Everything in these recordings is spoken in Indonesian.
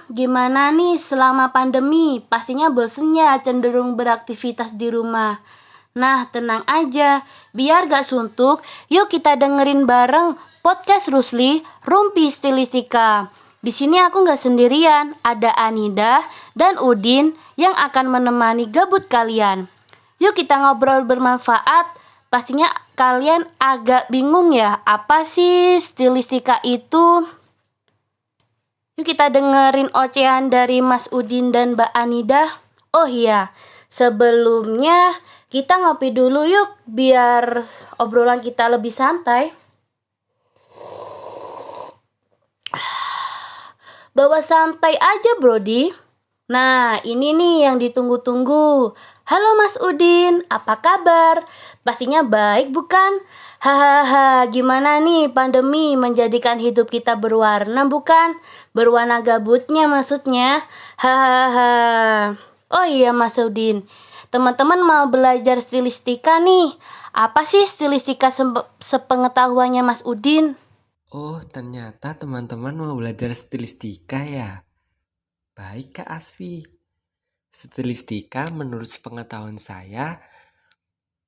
gimana nih selama pandemi? Pastinya bosen ya cenderung beraktivitas di rumah. Nah, tenang aja, biar gak suntuk, yuk kita dengerin bareng podcast Rusli, Rumpi Stilistika. Di sini aku gak sendirian, ada Anida dan Udin yang akan menemani gabut kalian. Yuk kita ngobrol bermanfaat. Pastinya kalian agak bingung ya, apa sih stilistika itu? Yuk kita dengerin ocehan dari Mas Udin dan Mbak Anida. Oh iya, sebelumnya kita ngopi dulu yuk biar obrolan kita lebih santai. Bawa santai aja Brody. Nah, ini nih yang ditunggu-tunggu. Halo Mas Udin, apa kabar? Pastinya baik bukan? Hahaha, gimana nih pandemi menjadikan hidup kita berwarna bukan? Berwarna gabutnya maksudnya. Hahaha. Oh iya Mas Udin, teman-teman mau belajar stilistika nih. Apa sih stilistika sepengetahuannya Mas Udin? Oh, ternyata teman-teman mau belajar stilistika ya? Baik Kak Asfi. Stilistika menurut sepengetahuan saya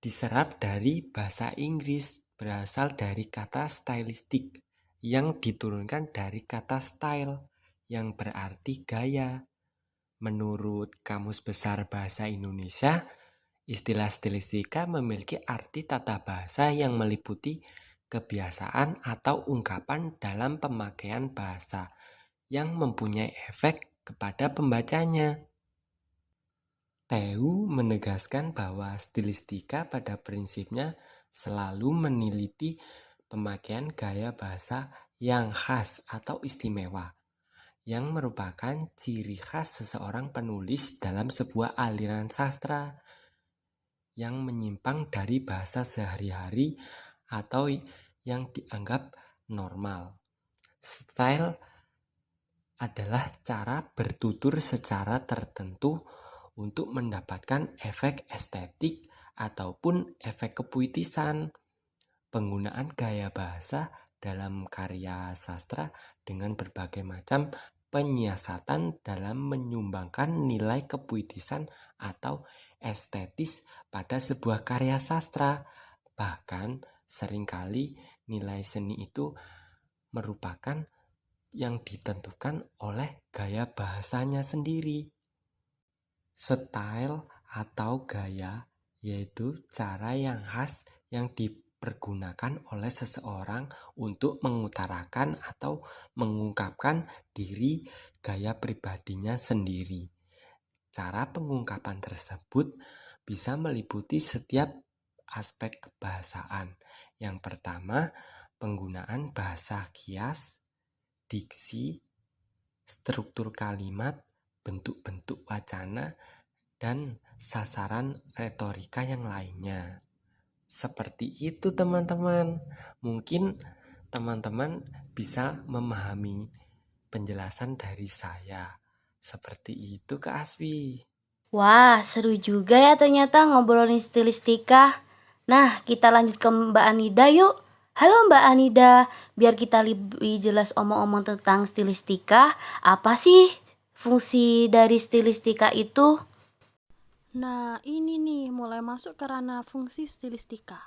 diserap dari bahasa Inggris, berasal dari kata stylistic yang diturunkan dari kata style yang berarti gaya. Menurut Kamus Besar Bahasa Indonesia, istilah stilistika memiliki arti tata bahasa yang meliputi kebiasaan atau ungkapan dalam pemakaian bahasa yang mempunyai efek kepada pembacanya. Teu menegaskan bahwa stilistika pada prinsipnya selalu meneliti pemakaian gaya bahasa yang khas atau istimewa, yang merupakan ciri khas seseorang penulis dalam sebuah aliran sastra yang menyimpang dari bahasa sehari-hari atau yang dianggap normal. Style adalah cara bertutur secara tertentu untuk mendapatkan efek estetik ataupun efek kepuitisan. Penggunaan gaya bahasa dalam karya sastra dengan berbagai macam penyiasatan dalam menyumbangkan nilai kepuitisan atau estetis pada sebuah karya sastra. Bahkan seringkali nilai seni itu merupakan yang ditentukan oleh gaya bahasanya sendiri. Style atau gaya yaitu cara yang khas yang dipergunakan oleh seseorang untuk mengutarakan atau mengungkapkan diri gaya pribadinya sendiri. Cara pengungkapan tersebut bisa meliputi setiap aspek kebahasaan. Yang pertama, penggunaan bahasa kias, diksi, struktur kalimat, bentuk-bentuk wacana, dan sasaran retorika yang lainnya. Seperti itu teman-teman. Mungkin teman-teman bisa memahami penjelasan dari saya. Seperti itu Kak Asfi. Wah, seru juga ya ternyata ngobrolin stilistika. Nah, kita lanjut ke Mbak Anida yuk. Halo Mbak Anida, biar kita lebih jelas omong-omong tentang stilistika, apa sih fungsi dari stilistika itu? Nah, ini nih mulai masuk ke ranah fungsi stilistika.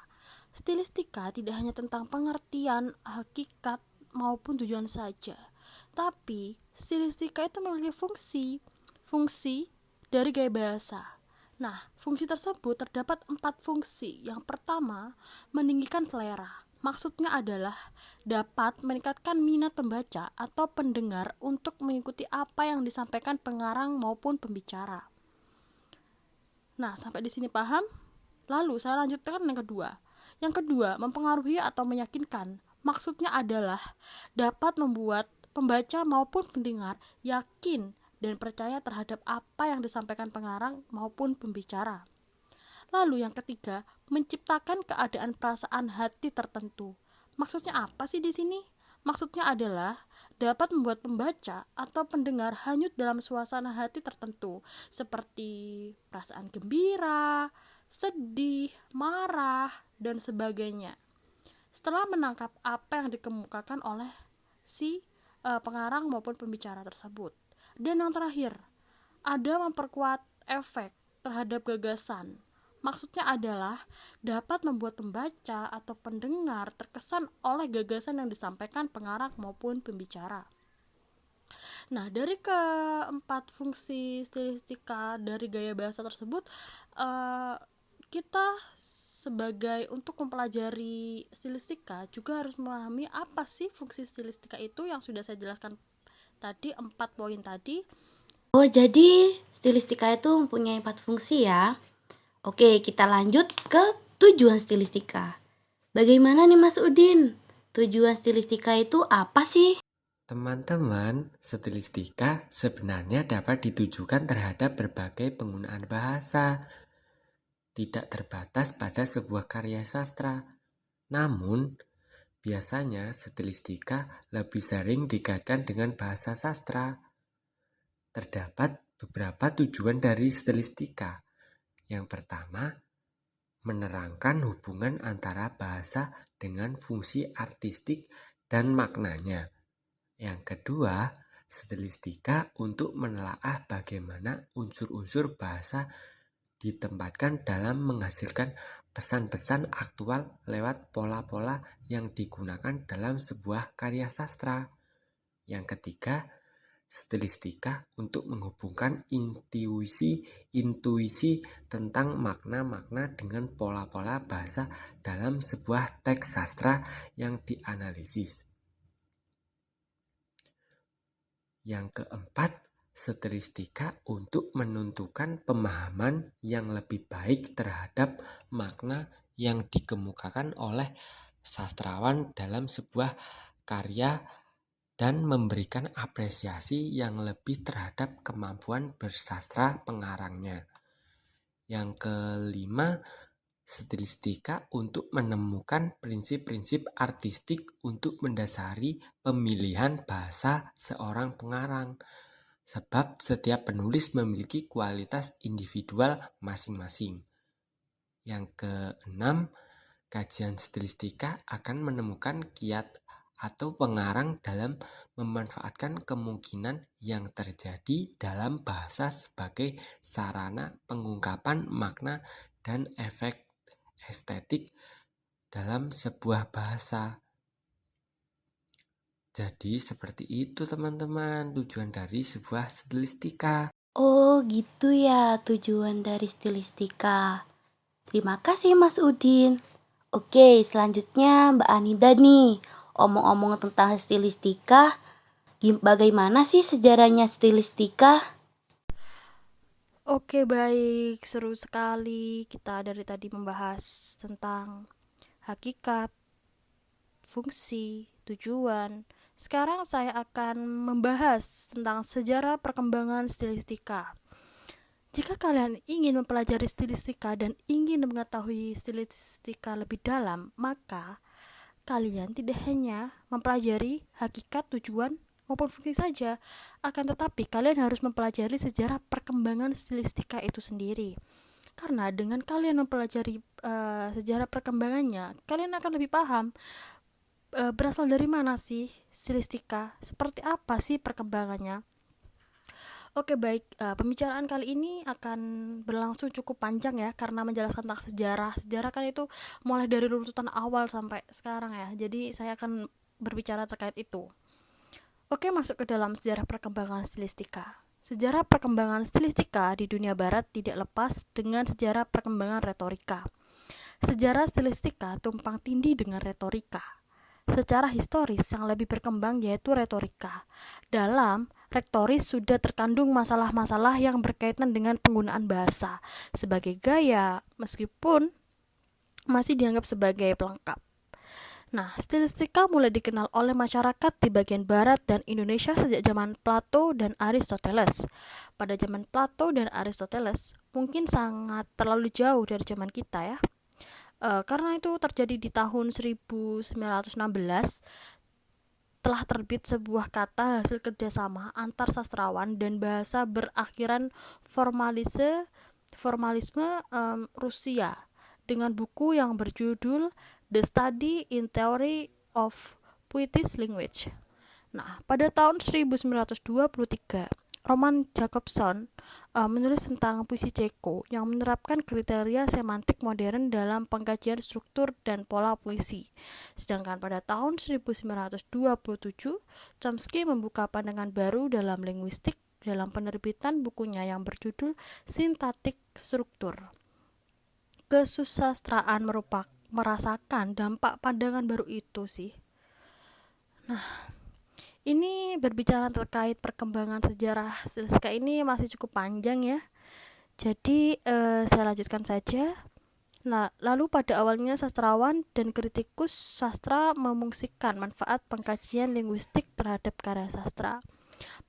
Stilistika tidak hanya tentang pengertian, hakikat, maupun tujuan saja. Tapi, stilistika itu memiliki fungsi dari gaya bahasa. Nah, fungsi tersebut terdapat 4 fungsi. Yang pertama, meninggikan selera. Maksudnya adalah dapat meningkatkan minat pembaca atau pendengar untuk mengikuti apa yang disampaikan pengarang maupun pembicara. Nah, sampai di sini paham? Lalu saya lanjutkan yang kedua. Yang kedua, mempengaruhi atau meyakinkan. Maksudnya adalah dapat membuat pembaca maupun pendengar yakin dan percaya terhadap apa yang disampaikan pengarang maupun pembicara. Lalu yang ketiga, menciptakan keadaan perasaan hati tertentu. Maksudnya apa sih di sini? Maksudnya adalah dapat membuat pembaca atau pendengar hanyut dalam suasana hati tertentu, seperti perasaan gembira, sedih, marah, dan sebagainya. Setelah menangkap apa yang dikemukakan oleh si pengarang maupun pembicara tersebut. Dan yang terakhir, ada memperkuat efek terhadap gagasan. Maksudnya adalah dapat membuat pembaca atau pendengar terkesan oleh gagasan yang disampaikan pengarang maupun pembicara. Nah, dari keempat fungsi stilistika dari gaya bahasa tersebut, kita sebagai untuk mempelajari stilistika juga harus memahami apa sih fungsi stilistika itu yang sudah saya jelaskan tadi, 4 poin tadi. Oh, jadi stilistika itu mempunyai 4 fungsi ya. Oke, kita lanjut ke tujuan stilistika. Bagaimana nih Mas Udin? Tujuan stilistika itu apa sih? Teman-teman, stilistika sebenarnya dapat ditujukan terhadap berbagai penggunaan bahasa, tidak terbatas pada sebuah karya sastra. Namun, biasanya stilistika lebih sering dikaitkan dengan bahasa sastra. Terdapat beberapa tujuan dari stilistika. Yang pertama, menerangkan hubungan antara bahasa dengan fungsi artistik dan maknanya. Yang kedua, stilistika untuk menelaah bagaimana unsur-unsur bahasa ditempatkan dalam menghasilkan pesan-pesan aktual lewat pola-pola yang digunakan dalam sebuah karya sastra. Yang ketiga, stilistika untuk menghubungkan intuisi tentang makna-makna dengan pola-pola bahasa dalam sebuah teks sastra yang dianalisis. Yang keempat, stilistika untuk menentukan pemahaman yang lebih baik terhadap makna yang dikemukakan oleh sastrawan dalam sebuah karya dan memberikan apresiasi yang lebih terhadap kemampuan bersastra pengarangnya. Yang kelima, stilistika untuk menemukan prinsip-prinsip artistik untuk mendasari pemilihan bahasa seorang pengarang. Sebab setiap penulis memiliki kualitas individual masing-masing. Yang keenam, kajian stilistika akan menemukan kiat atau pengarang dalam memanfaatkan kemungkinan yang terjadi dalam bahasa sebagai sarana pengungkapan makna dan efek estetik dalam sebuah bahasa. Jadi seperti itu teman-teman tujuan dari sebuah stilistika. Oh, gitu ya tujuan dari stilistika. Terima kasih Mas Udin. Oke, selanjutnya Mbak Anida nih. Omong-omong tentang stilistika, bagaimana sih sejarahnya stilistika? Oke, baik, seru sekali kita dari tadi membahas tentang hakikat, fungsi, tujuan. Sekarang saya akan membahas tentang sejarah perkembangan stilistika. Jika kalian ingin mempelajari stilistika dan ingin mengetahui stilistika lebih dalam, maka kalian tidak hanya mempelajari hakikat, tujuan, maupun fungsi saja, akan tetapi kalian harus mempelajari sejarah perkembangan stilistika itu sendiri. Karena dengan kalian mempelajari sejarah perkembangannya, kalian akan lebih paham berasal dari mana sih stilistika, seperti apa sih perkembangannya. Oke, baik, pembicaraan kali ini akan berlangsung cukup panjang ya, karena menjelaskan tentang sejarah. Sejarah kan itu mulai dari runtutan awal sampai sekarang ya, jadi saya akan berbicara terkait itu. Oke, masuk ke dalam sejarah perkembangan stilistika. Sejarah perkembangan stilistika di dunia barat tidak lepas dengan sejarah perkembangan retorika. Sejarah stilistika tumpang tindih dengan retorika. Secara historis yang lebih berkembang yaitu retorika. Dalam retoris sudah terkandung masalah-masalah yang berkaitan dengan penggunaan bahasa sebagai gaya, meskipun masih dianggap sebagai pelengkap. Nah, stilistika mulai dikenal oleh masyarakat di bagian barat dan Indonesia sejak zaman Plato dan Aristoteles. Pada zaman Plato dan Aristoteles, mungkin sangat terlalu jauh dari zaman kita ya. Karena itu terjadi di tahun 1916, telah terbit sebuah kata hasil kerjasama antar sastrawan dan bahasa berakhiran formalisme Rusia dengan buku yang berjudul The Study in Theory of Poetic Language. Nah, pada tahun 1923, Roman Jakobson menulis tentang puisi Ceko yang menerapkan kriteria semantik modern dalam pengkajian struktur dan pola puisi. Sedangkan pada tahun 1927, Chomsky membuka pandangan baru dalam linguistik dalam penerbitan bukunya yang berjudul Sintaktik Struktur. Kesusastraan merasakan dampak pandangan baru itu sih. Ini berbicara terkait perkembangan sejarah stilistika ini masih cukup panjang ya. Jadi saya lanjutkan saja. Nah, lalu pada awalnya sastrawan dan kritikus sastra memungkinkan manfaat pengkajian linguistik terhadap karya sastra.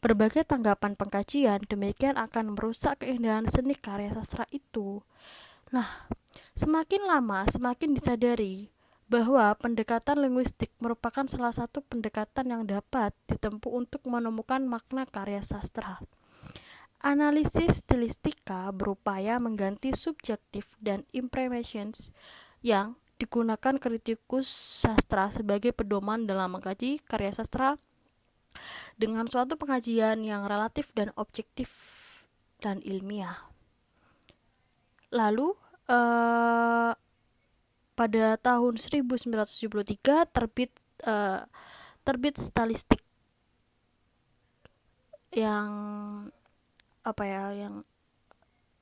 Berbagai tanggapan pengkajian demikian akan merusak keindahan seni karya sastra itu. Nah, semakin lama semakin disadari bahwa pendekatan linguistik merupakan salah satu pendekatan yang dapat ditempuh untuk menemukan makna karya sastra. Analisis stilistika berupaya mengganti subjektif dan impressions yang digunakan kritikus sastra sebagai pedoman dalam mengkaji karya sastra dengan suatu pengajian yang relatif dan objektif dan ilmiah. Lalu pada tahun 1973 terbit stilistik yang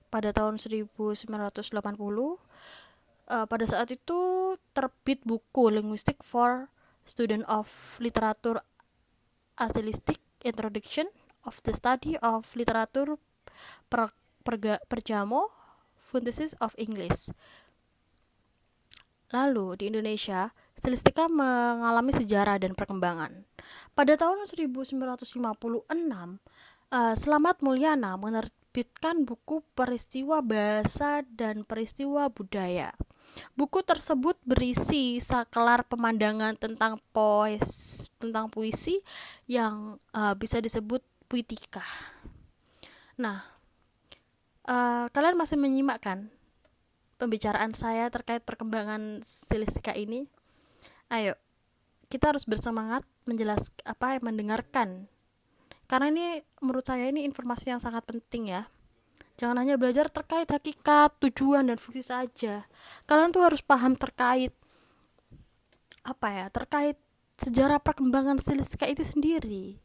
pada tahun 1980 pada saat itu terbit buku Linguistic for Student of Literature A Stylistic Introduction of the Study of Literature Pergamo Funthesis of English. Lalu di Indonesia, stilistika mengalami sejarah dan perkembangan. Pada tahun 1956, Slamet Mulyana menerbitkan buku Peristiwa Bahasa dan Peristiwa Budaya. Buku tersebut berisi sakelar pemandangan tentang puisi yang bisa disebut puitika. Nah, kalian masih menyimak kan pembicaraan saya terkait perkembangan stilistika ini? Ayo, kita harus bersemangat mendengarkan. Karena ini menurut saya ini informasi yang sangat penting ya. Jangan hanya belajar terkait hakikat, tujuan dan fungsi saja. Kalian tuh harus paham terkait terkait sejarah perkembangan stilistika itu sendiri.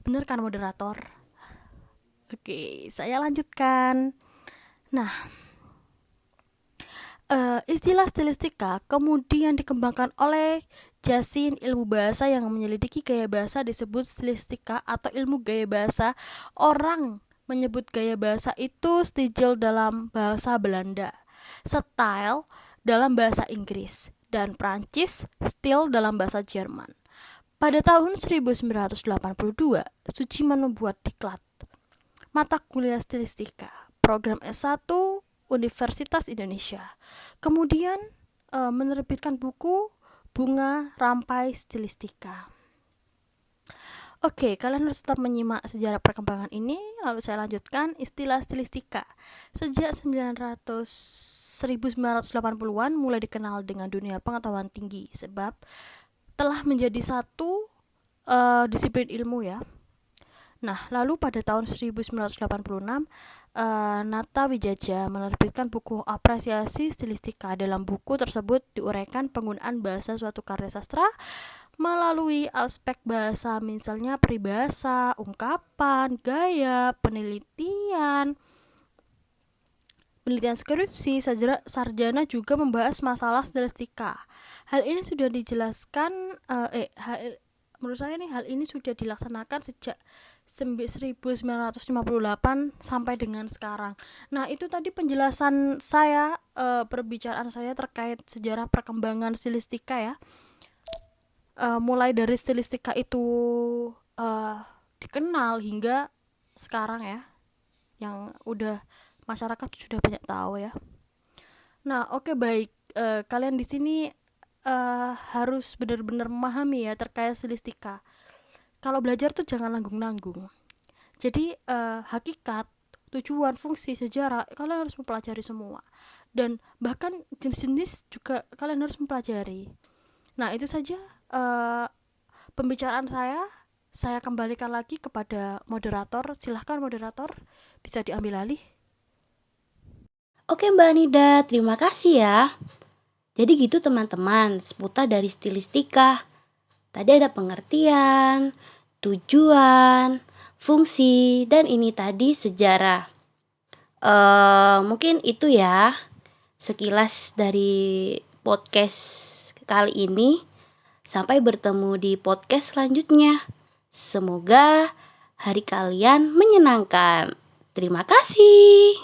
Bener kan moderator? Oke, saya lanjutkan. Nah, istilah stilistika kemudian dikembangkan oleh Jasin ilmu bahasa yang menyelidiki gaya bahasa disebut stilistika atau ilmu gaya bahasa. Orang menyebut gaya bahasa itu stijl dalam bahasa Belanda, style dalam bahasa Inggris, dan Prancis, style dalam bahasa Jerman. Pada tahun 1982, Sujiman membuat diklat mata kuliah stilistika, program S1 Universitas Indonesia. Kemudian menerbitkan buku Bunga Rampai Stilistika. Oke, kalian harus tetap menyimak sejarah perkembangan ini. Lalu saya lanjutkan istilah stilistika. Sejak 1980-an mulai dikenal dengan dunia pengetahuan tinggi sebab telah menjadi satu disiplin ilmu ya. Nah, lalu pada tahun 1986 Nata Wijaja menerbitkan buku Apresiasi Stilistika. Dalam buku tersebut diuraikan penggunaan bahasa suatu karya sastra melalui aspek bahasa, misalnya peribahasa, ungkapan, gaya, penelitian skripsi. Sarjana juga membahas masalah stilistika. Hal ini sudah dijelaskan menurut saya hal ini sudah dilaksanakan sejak 1958 sampai dengan sekarang. Nah, itu tadi penjelasan saya, perbicaraan saya terkait sejarah perkembangan stilistika ya. Mulai dari stilistika itu dikenal hingga sekarang ya, yang udah masyarakat sudah banyak tahu ya. Nah, oke, baik. Kalian di sini harus benar-benar memahami ya terkait stilistika. Kalau belajar tuh jangan nanggung-nanggung. Jadi hakikat, tujuan, fungsi, sejarah kalian harus mempelajari semua. Dan bahkan jenis-jenis juga kalian harus mempelajari. Nah, itu saja pembicaraan saya. Saya kembalikan lagi kepada moderator. Silahkan moderator, bisa diambil alih. Oke Mbak Nida, terima kasih ya. Jadi gitu teman-teman, seputar dari stilistika. Tadi ada pengertian, tujuan, fungsi, dan ini tadi sejarah. Mungkin itu ya sekilas dari podcast kali ini. Sampai bertemu di podcast selanjutnya. Semoga hari kalian menyenangkan. Terima kasih.